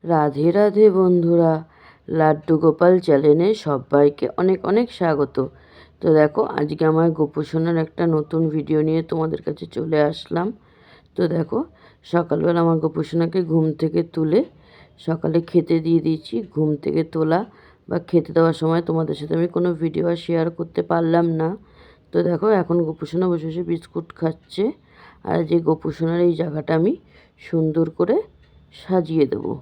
রাধে রাধে বন্ধুরা, লাড্ডু গোপাল চ্যানেলে সবাইকে অনেক অনেক স্বাগত। তো দেখো, আজকে আমার গোপুসোনার একটা নতুন ভিডিও নিয়ে তোমাদের কাছে চলে আসলাম। তো দেখো, সকালবেলা আমার গোপুসোনাকে ঘুম থেকে তুলে সকালে খেতে দিয়ে দিয়েছি। ঘুম থেকে তোলা বা খেতে দেওয়ার সময় তোমাদের সাথে আমি কোনো ভিডিও আর শেয়ার করতে পারলাম না। তো দেখো, এখন গোপুসোনা বসে বসে বিস্কুট খাচ্ছে। আর যে গোপুসোনার এই জায়গাটা আমি সুন্দর করে সাজিয়ে দেবো,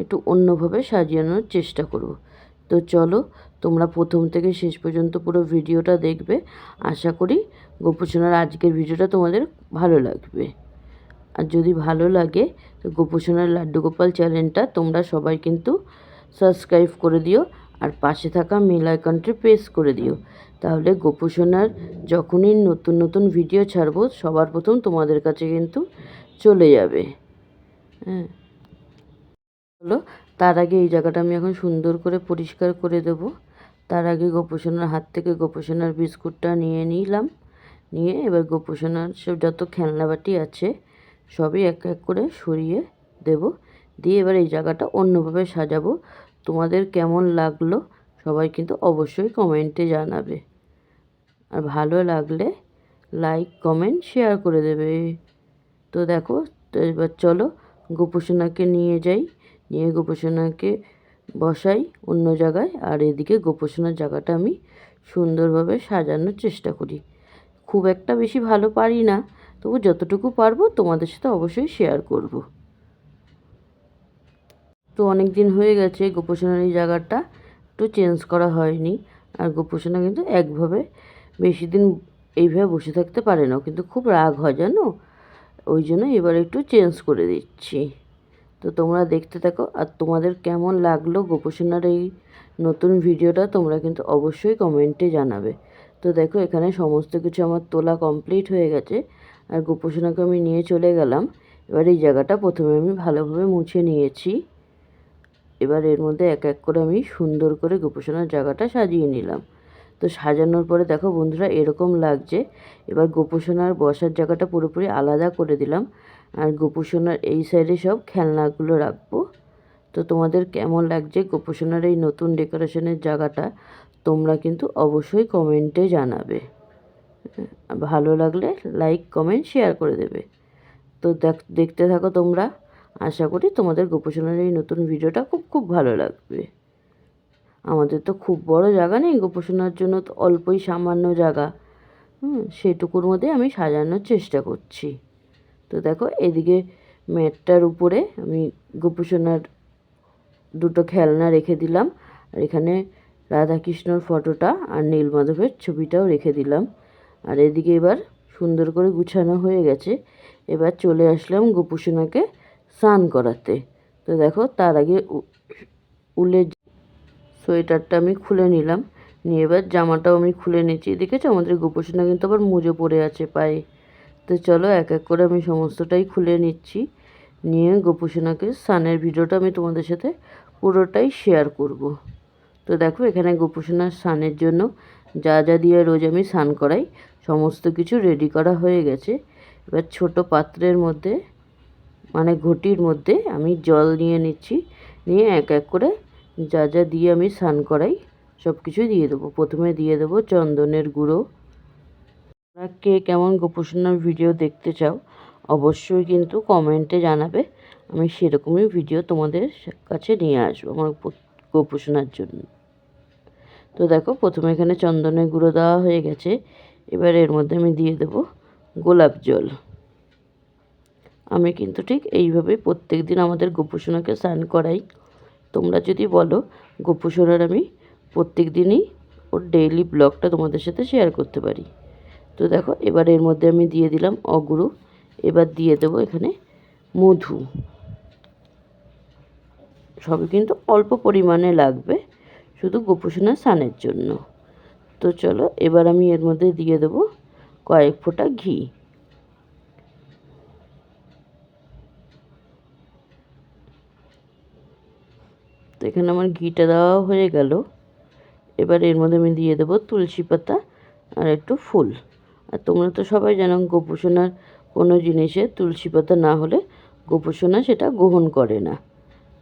একটু অন্যভাবে সাজানোর চেষ্টা করব। তো চলো, তোমরা প্রথম থেকে শেষ পর্যন্ত পুরো ভিডিওটা দেখবে। আশা করি গোপুসোনার আজকের ভিডিওটা তোমাদের ভালো লাগবে। আর যদি ভালো লাগে তো গোপুসোনার লাড্ডু গোপাল চ্যানেলটা তোমরা সবাই কিন্তু সাবস্ক্রাইব করে দিও, আর পাশে থাকা বেল আইকনটি প্রেস করে দিও। তাহলে গোপুসোনার যখনই নতুন নতুন ভিডিও ছাড়বো সবার প্রথম তোমাদের কাছে কিন্তু চলে যাবে। হ্যাঁ, হলো, তার আগে এই জায়গাটা আমি এখন সুন্দর করে পরিষ্কার করে দেব। তার আগে গোপুসোনার হাত থেকে গোপুসোনার বিস্কুটটা নিয়ে নিলাম। নিয়ে এবার গোপুসোনার সব যত খেলনাবাটি আছে সবই এক এক করে সরিয়ে দেব। দিয়ে এবার এই জায়গাটা অন্যভাবে সাজাবো। তোমাদের কেমন লাগলো সবাই কিন্তু অবশ্যই কমেন্টে জানাবে। আর ভালো লাগলে লাইক কমেন্ট শেয়ার করে দেবে। তো দেখো, তো এবার চলো গোপুসোনাকে নিয়ে যাই, নিয়ে গোপুসোনাকে বসাই অন্য জায়গায়। আর এদিকে গোপুসোনার জায়গাটা আমি সুন্দরভাবে সাজানোর চেষ্টা করি। খুব একটা বেশি ভালো পারি না, তবু যতটুকু পারবো তোমাদের সাথে অবশ্যই শেয়ার করব। তো অনেক দিন হয়ে গেছে গোপুসোনার এই জায়গাটা একটু চেঞ্জ করা হয়নি। আর গোপুসোনা কিন্তু একভাবে বেশি দিন এইভাবে বসে থাকতে পারে না, কিন্তু খুব রাগ হয় জানো। ওই জন্য এবার একটু চেঞ্জ করে দিচ্ছি। তো তোমরা দেখতে থাকো। আর তোমাদের কেমন লাগলো গোপুসোনার এই নতুন ভিডিওটা তোমরা কিন্তু অবশ্যই কমেন্টে জানাবে। তো দেখো, এখানে সমস্ত কিছু আমার তোলা কমপ্লিট হয়ে গেছে। আর গোপুসোনাকে আমি নিয়ে চলে গেলাম। এবার এই জায়গাটা প্রথমে আমি ভালোভাবে মুছে নিয়েছি। এবার এর মধ্যে এক এক করে আমি সুন্দর করে গোপুসোনার জায়গাটা সাজিয়ে নিলাম। তো সাজানোর পরে দেখো বন্ধুরা, এরকম লাগছে। এবার গোপুসোনার বসার জায়গাটা পুরোপুরি আলাদা করে দিলাম। আর গোপুসোনার এই সাইডে সব খেলনাগুলো রাখবো। তো তোমাদের কেমন লাগছে গোপুসোনার এই নতুন ডেকোরেশনের জায়গাটা তোমরা কিন্তু অবশ্যই কমেন্টে জানাবে। ভালো লাগলে লাইক কমেন্ট শেয়ার করে দেবে। তো দেখতে থাকো তোমরা। আশা করি তোমাদের গোপুসোনার এই নতুন ভিডিওটা খুব খুব ভালো লাগবে। আমাদের তো খুব বড় জায়গা নেই গোপুসোনার জন্য, তো অল্পই সামান্য জায়গা। সেটুকুর মধ্যে আমি সাজানোর চেষ্টা করছি। তো দেখো, এদিকে ম্যাটটার উপরে আমি গোপুসোনার দুটো খেলনা রেখে দিলাম। আর এখানে রাধাকৃষ্ণর ফটোটা আর নীলমাধবের ছবিটাও রেখে দিলাম। আর এদিকে এবার সুন্দর করে গুছানো হয়ে গেছে। এবার চলে আসলাম গোপুসোনাকে স্নান করাতে। তো দেখো, তার আগে উলের সোয়েটারটা আমি খুলে নিলাম। নিয়ে এবার জামাটাও আমি খুলে নিচ্ছি। দেখেছো, আমাদের গোপুসোনা কিন্তু আবার মুজো পড়ে আছে পায়ে। তো চলো এক এক করে আমি সমস্তটাই খুলে নিচ্ছি। নিয়ে গোপুসোনাকে স্নানের ভিডিওটা আমি তোমাদের সাথে পুরোটাই শেয়ার করব। তো দেখো, এখানে গোপুসোনার স্নানের জন্য যা যা দিয়ে রোজ আমি স্নান করাই সমস্ত কিছু রেডি করা হয়ে গেছে। এবার ছোট পাত্রের মধ্যে মানে ঘটির মধ্যে আমি জল নিয়ে নিচ্ছি। নিয়ে এক এক করে যা যা দিয়ে আমি স্নান করাই সব কিছু দিয়ে দেবো। প্রথমে দিয়ে দেবো চন্দনের গুঁড়ো। তোমরা কে কেমন গোপুসোনার ভিডিও দেখতে চাও অবশ্যই কিন্তু কমেন্টে জানাবে। আমি সেরকমই ভিডিও তোমাদের কাছে নিয়ে আসবো আমার গোপুসোনার জন্য। তো দেখো, প্রথমে এখানে চন্দনের গুঁড়ো দেওয়া হয়ে গেছে। এবার এর মধ্যে আমি দিয়ে দেবো গোলাপ জল। আমি কিন্তু ঠিক এইভাবেই প্রত্যেক দিন আমাদের গোপুসোনাকে স্নান করাই। তোমরা যদি বলো গোপুসোনার আমি প্রত্যেক দিনই ওর ডেইলি ব্লগটা তোমাদের সাথে শেয়ার করতে পারি। তো দেখো, এবার এর মধ্যে আমি দিয়ে দিলাম অগুরু। এবার দিয়ে দেবো এখানে মধু। সবই কিন্তু অল্প পরিমাণে লাগবে, শুধু গোপুসোনার স্নানের জন্য। তো চলো, এবার আমি এর মধ্যে দিয়ে দেবো কয়েক ফোঁটা ঘি। তো এখানে আমার ঘিটা দেওয়া হয়ে গেল। এবার এর মধ্যে আমি দিয়ে দেবো তুলসী পাতা আর একটু ফুল। আর তোমরা তো সবাই জানো গোপুসোনার কোনো জিনিসে তুলসী পাতা না হলে গোপুসোনা সেটা গ্রহণ করে না।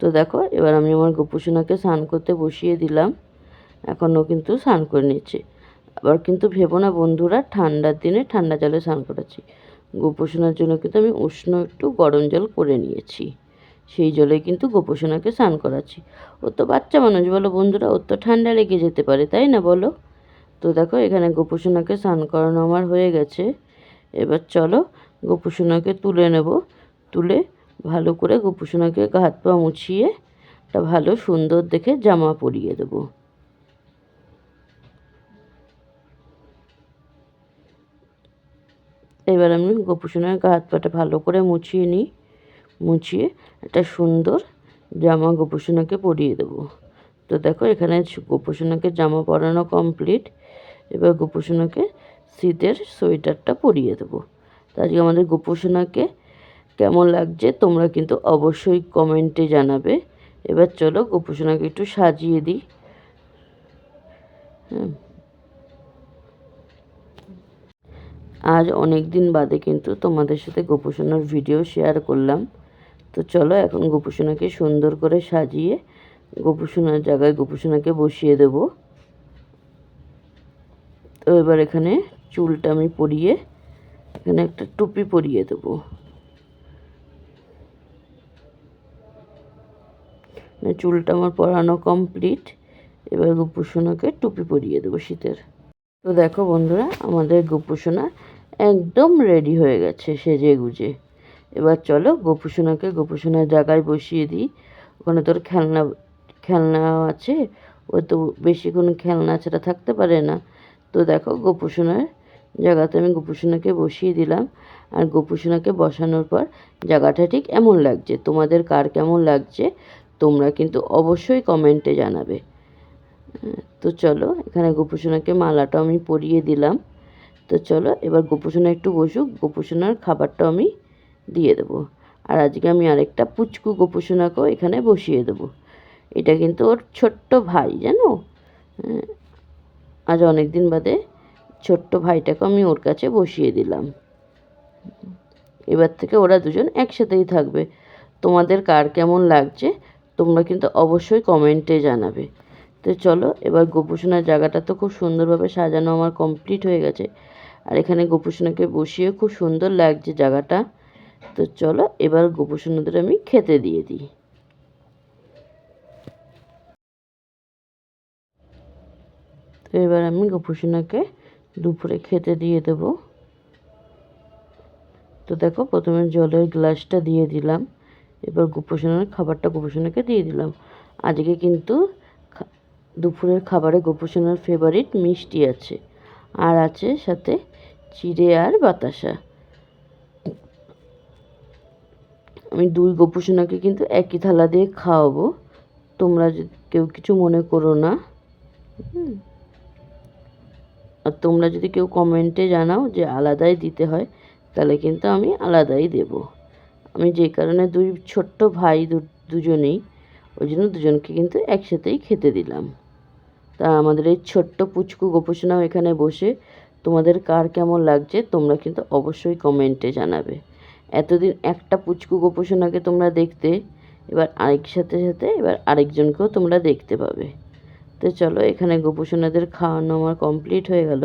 তো দেখো এবার আমি আমার গোপুসোনাকে স্নান করতে বসিয়ে দিলাম। এখনও কিন্তু স্নান করে নিচ্ছে। আবার কিন্তু ভেবো না বন্ধুরা ঠান্ডার দিনে ঠান্ডা জলে স্নান করাচ্ছি। গোপুসোনার জন্য কিন্তু আমি উষ্ণ একটু গরম জল করে নিয়েছি। সেই জলে কিন্তু গোপুসোনাকে স্নান করাচ্ছি। ও তো বাচ্চা মানুষ বলো বন্ধুরা, ওর তো ঠান্ডা লেগে যেতে পারে, তাই না বলো? তো দেখো এখানে গোপুসোনাকে স্নান করানো আমার হয়ে গেছে। এবার চলো গোপুসোনাকে তুলে নেব। তুলে ভালো করে গোপুসোনাকে হাত পা মুছিয়ে একটা ভালো সুন্দর দেখে জামা পরিয়ে দেবো। এবার আমি গোপুসোনার হাত পাটা ভালো করে মুছিয়ে নিই। মুছিয়ে একটা সুন্দর জামা গোপুসোনাকে পরিয়ে দেবো। তো দেখো এখানে গোপুসোনাকে জামা পরানো কমপ্লিট। এবার গোপুসোনাকে শীতের সোয়েটারটা পরিয়ে দেবো। তো আজকে আমাদের গোপুসোনাকে কেমন লাগছে তোমরা কিন্তু অবশ্যই কমেন্টে জানাবে। এবার চলো গোপুসোনাকে একটু সাজিয়ে দিই। আজ অনেক দিন বাদে কিন্তু তোমাদের সাথে গোপুসোনার ভিডিও শেয়ার করলাম। তো চলো এখন গোপুসোনাকে সুন্দর করে সাজিয়ে গোপুসোনার জায়গায় গোপুসোনাকে বসিয়ে দেব। তো এবার এখানে চুলটা আমি পরিয়ে এখানে একটা টুপি পরিয়ে দেবো। চুলটা আমার পরানো কমপ্লিট। এবার গোপুসোনাকে টুপি পরিয়ে দেবো শীতের। তো দেখো বন্ধুরা আমাদের গোপুসোনা একদম রেডি হয়ে গেছে সেজে গুজে। এবার চলো গোপুসোনার জায়গায় বসিয়ে দিই। ওখানে তোর খেলনা আছে, ও তো বেশিক্ষণ খেলনা ছাড়া থাকতে পারে না। তো দেখো গোপুসোনার জায়গাতে আমি গোপুসোনাকে বসিয়ে দিলাম। আর গোপুসোনাকে বসানোর পর জায়গাটা ঠিক এমন লাগছে, তোমাদের কার কেমন লাগছে তোমরা কিন্তু অবশ্যই কমেন্টে জানাবে। তো চলো এখানে গোপুসোনাকে মালাটা আমি পরিয়ে দিলাম। তো চলো এবার গোপুসোনা একটু বসুক, গোপুসোনার খাবারটা আমি দিয়ে দেবো। আর আজকে আমি আরেকটা পুচকু গোপুসোনাকেও এখানে বসিয়ে দেবো। এটা কিন্তু ওর ছোট্ট ভাই, জানো। আজ অনেক দিন বাদে ছোট্ট ভাইটাকে আমি ওর কাছে বসিয়ে দিলাম। এবার থেকে ওরা দুজন একসাথেই থাকবে। তোমাদের কার কেমন লাগছে তোমরা কিন্তু অবশ্যই কমেন্টে জানাবে। তো চলো এবার গোপুসোনার জায়গাটা তো খুব সুন্দরভাবে সাজানো আমার কমপ্লিট হয়ে গেছে। আর এখানে গোপুসোনাকে বসিয়ে খুব সুন্দর লাগছে জায়গাটা। তো চলো এবার গোপুসোনাদের আমি খেতে দিয়ে দিই। তো এবার আমি গোপুসোনাকে দুপুরে খেতে দিয়ে দেব। তো দেখো প্রথমে জলের গ্লাসটা দিয়ে দিলাম। এবার গোপুসোনার খাবারটা গোপুসোনাকে দিয়ে দিলাম। আজকে কিন্তু দুপুরের খাবারে গোপুসোনার ফেভারিট মিষ্টি আছে, আর আছে সাথে চিড়ে আর বাতাসা। আমি দুই গোপুসোনাকে কিন্তু একই থালা দিয়ে খাওয়াবো, তোমরা কেউ কিছু মনে করো না। আর তোমরা যদি কেউ কমেন্টে জানাও যে আলাদাই দিতে হয় তাহলে কিন্তু আমি আলাদাই দেব। আমি যে কারণে দুই ছোট্ট ভাই দুজনেই, ওই জন্য দুজনকে কিন্তু একসাথেই খেতে দিলাম। তা আমাদের এই ছোট্ট পুচকু গোপুসোনাও এখানে বসে তোমাদের কার কেমন লাগছে তোমরা কিন্তু অবশ্যই কমেন্টে জানাবে। এতদিন একটা পুচকু গোপুসোনাকে তোমরা দেখতে, এবার সাথে এবার আরেকজনকেও তোমরা দেখতে পাবে। তো চলো এখানে গোপুসোনাদের খাওয়ানো আমার কমপ্লিট হয়ে গেল।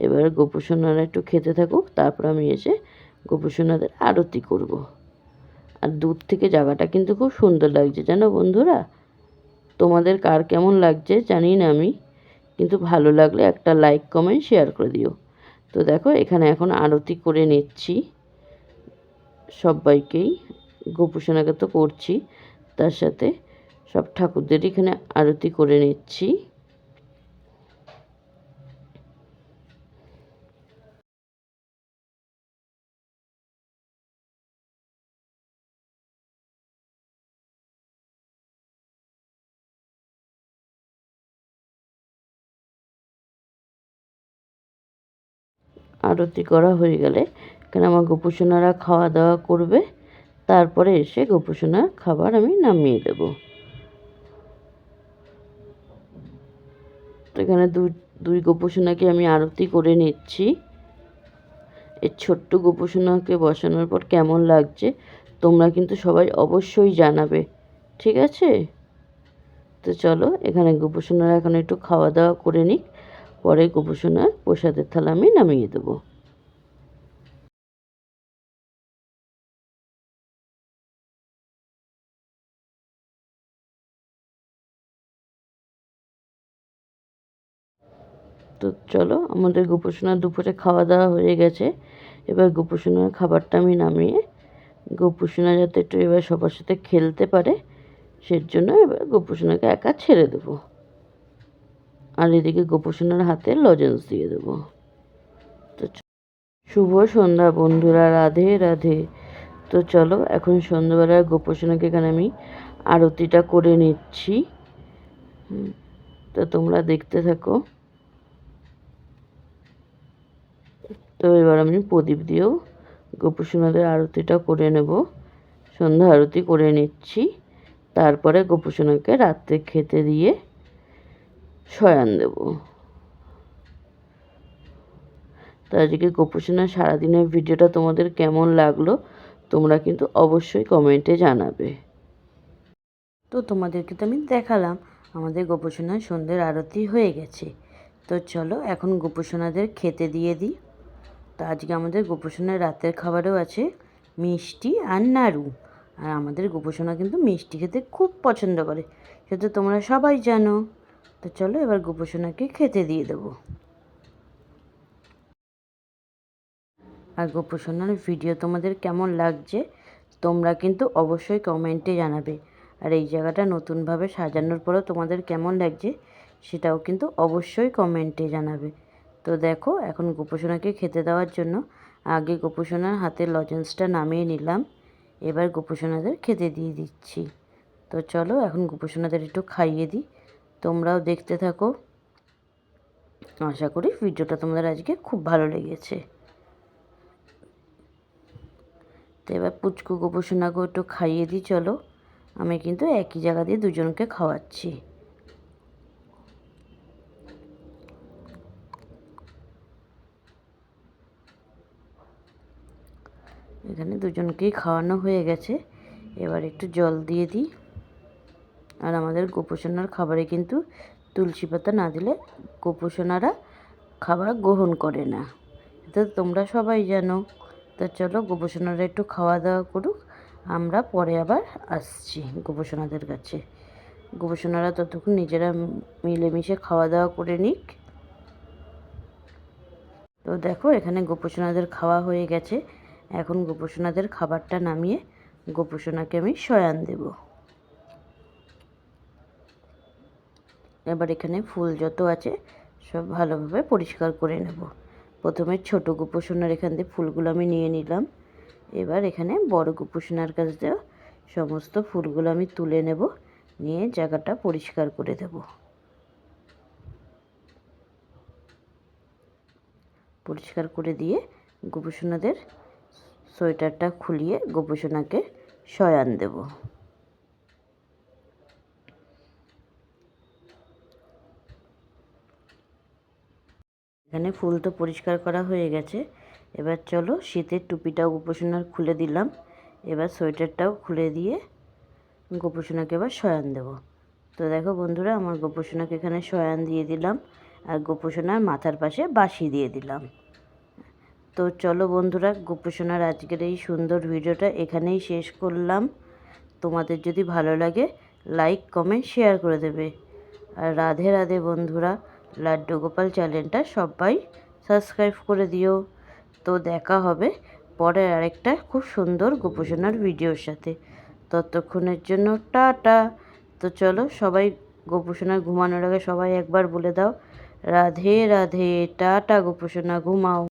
এবার গোপুসোনারা একটু খেতে থাকুক, তারপর আমি এসে গোপুসোনাদের আরতি করব। আর দূর থেকে জায়গাটা কিন্তু খুব সুন্দর লাগছে জানো বন্ধুরা। তোমাদের কার কেমন লাগছে জানি না আমি, কিন্তু ভালো লাগলে একটা লাইক কমেন্ট শেয়ার করে দিও। তো দেখো এখানে এখন আরতি করে নিচ্ছি সবাইকেই। গোপুসোনাকে তো করছি, তার সাথে সব ঠাকুরদেরই এখানে আরতি করে নিচ্ছি। আরতি করা হয়ে গেলে এখানে আমার গোপুসোনারা খাওয়া দাওয়া করবে, তারপরে এসে গোপুসোনার খাবার আমি নামিয়ে দেব। তো এখানে দুই গোপুসোনাকে আমি আরতি করে নিচ্ছি। এই ছোট্ট গোপুসোনাকে বসানোর পর কেমন লাগছে তোমরা কিন্তু সবাই অবশ্যই জানাবে, ঠিক আছে? তো চলো এখানে গোপুসোনারা এখন একটু খাওয়া দাওয়া করে নিক, পরে গোপুসোনার প্রসাদের থালা আমি নামিয়ে দেবো। তো চলো আমাদের গোপুসোনার দুপুরে খাওয়া দাওয়া হয়ে গেছে। এবার গোপুসোনার খাবারটা আমি নামিয়ে গোপুসোনা যাতে একটু এবার সবার সাথে খেলতে পারে সের জন্য এবার গোপুসোনাকে একা ছেড়ে দেবো। আর এদিকে গোপুসোনার হাতে লজেন্স দিয়ে দেবো। তো শুভ সন্ধ্যা বন্ধুরা, রাধে রাধে। তো চলো এখন সন্ধ্যাবেলায় গোপুসোনাকে এখানে আমি আরতিটা করে নিচ্ছি। তো তোমরা দেখতে থাকো। তো এবার আমি প্রদীপ দিয়েও গোপুসোনাদের আরতিটা করে নেব। সন্ধ্যা আরতি করে নিচ্ছি, তারপরে গোপুসোনাকে রাত্রে খেতে দিয়ে শয়ান দেব। তো আজকে গোপুসোনার সারাদিনের ভিডিওটা তোমাদের কেমন লাগলো তোমরা কিন্তু অবশ্যই কমেন্টে জানাবে। তো তোমাদেরকে তো আমি দেখালাম আমাদের গোপুসোনার সন্ধ্যের আরতি হয়ে গেছে। তো চলো এখন গোপুসোনাদের খেতে দিয়ে দিই। তো আজকে আমাদের গোপুসোনার রাতের খাবারেও আছে মিষ্টি আর নাড়ু। আর আমাদের গোপুসোনা কিন্তু মিষ্টি খেতে খুব পছন্দ করে, সেটা তোমরা সবাই জানো। তো চলো এবার গোপুসোনাকে খেতে দিয়ে দেবো। আর গোপুসোনার ভিডিও তোমাদের কেমন লাগছে তোমরা কিন্তু অবশ্যই কমেন্টে জানাবে। আর এই জায়গাটা নতুনভাবে সাজানোর পরেও তোমাদের কেমন লাগছে সেটাও কিন্তু অবশ্যই কমেন্টে জানাবে। তো দেখো এখন গোপুসোনাকে খেতে দেওয়ার জন্য আগে গোপুসোনার হাতের লজেন্সটা নামিয়ে নিলাম, এবার গোপুসোনাদের খেতে দিয়ে দিচ্ছি। তো চলো এখন গোপুসোনাদের একটু খাইয়ে দিই, তোমরাও দেখতে থাকো। আশা করি ভিডিওটা তোমাদের আজকে খুব ভালো লেগেছে। তো এবার পুচকু গোপুসোনাকেও একটু খাইয়ে দিই। চলো আমি কিন্তু একই জায়গা দিয়ে দুজনকে খাওয়াচ্ছি। এখানে দুজনকেই খাওয়ানো হয়ে গেছে, এবার একটু জল দিয়ে দিই। আর আমাদের গোপুসোনার খাবারে কিন্তু তুলসী পাতা না দিলে গোপুসোনারা খাবার গ্রহণ করে না, এটা তোমরা সবাই জানো। তো চলো গোপুসোনারা একটু খাওয়া দাওয়া করুক, আমরা পরে আবার আসছি গোপুসোনাদের কাছে। গোপুসোনারা ততক্ষণ নিজেরা মিলেমিশে খাওয়া দাওয়া করে নিক। তো দেখো এখানে গোপুসোনাদের খাওয়া হয়ে গেছে, এখন গোপুসোনাদের খাবারটা নামিয়ে গোপুসোনাকে আমি শয়ান দেব। এবার এখানে ফুল যত আছে সব ভালোভাবে পরিষ্কার করে নেব। প্রথমে ছোট গোপুসোনার এখান থেকে ফুলগুলো আমি নিয়ে নিলাম, এবার এখানে বড় গোপুসোনার কাছ দিয়ে সমস্ত ফুলগুলো আমি তুলে নেব, নিয়ে জায়গাটা পরিষ্কার করে দেব। পরিষ্কার করে দিয়ে গোপুসোনাদের সোয়েটারটা খুলিয়ে গোপুসোনাকে শয়ান দেব। এখানে ফুল তো পরিষ্কার করা হয়ে গেছে, এবার চলো শীতের টুপিটাও গোপুসোনার খুলে দিলাম, এবার সোয়েটারটাও খুলে দিয়ে গোপুসোনাকে এবার শয়ান দেব। তো দেখো বন্ধুরা আমার গোপুসোনাকে এখানে শয়ান দিয়ে দিলাম, আর গোপুসোনার মাথার পাশে বাঁশি দিয়ে দিলাম। তো চলো বন্ধুরা গোপুসোনার আজকের এই সুন্দর ভিডিওটা এখানেই শেষ করলাম। তোমাদের যদি ভালো লাগে লাইক কমেন্ট শেয়ার করে দেবে। আর রাধে রাধে বন্ধুরা, লাড্ডু গোপাল চ্যানেলটা সবাই সাবস্ক্রাইব করে দিও। তো দেখা হবে পরে আরেকটা খুব সুন্দর গোপুসোনার ভিডিওর সাথে। ততক্ষণের জন্য টাটা। তো চলো সবাই গোপুসোনা ঘুমানোর আগে সবাই একবার বলে দাও রাধে রাধে, টাটা গোপুসোনা ঘুমাও।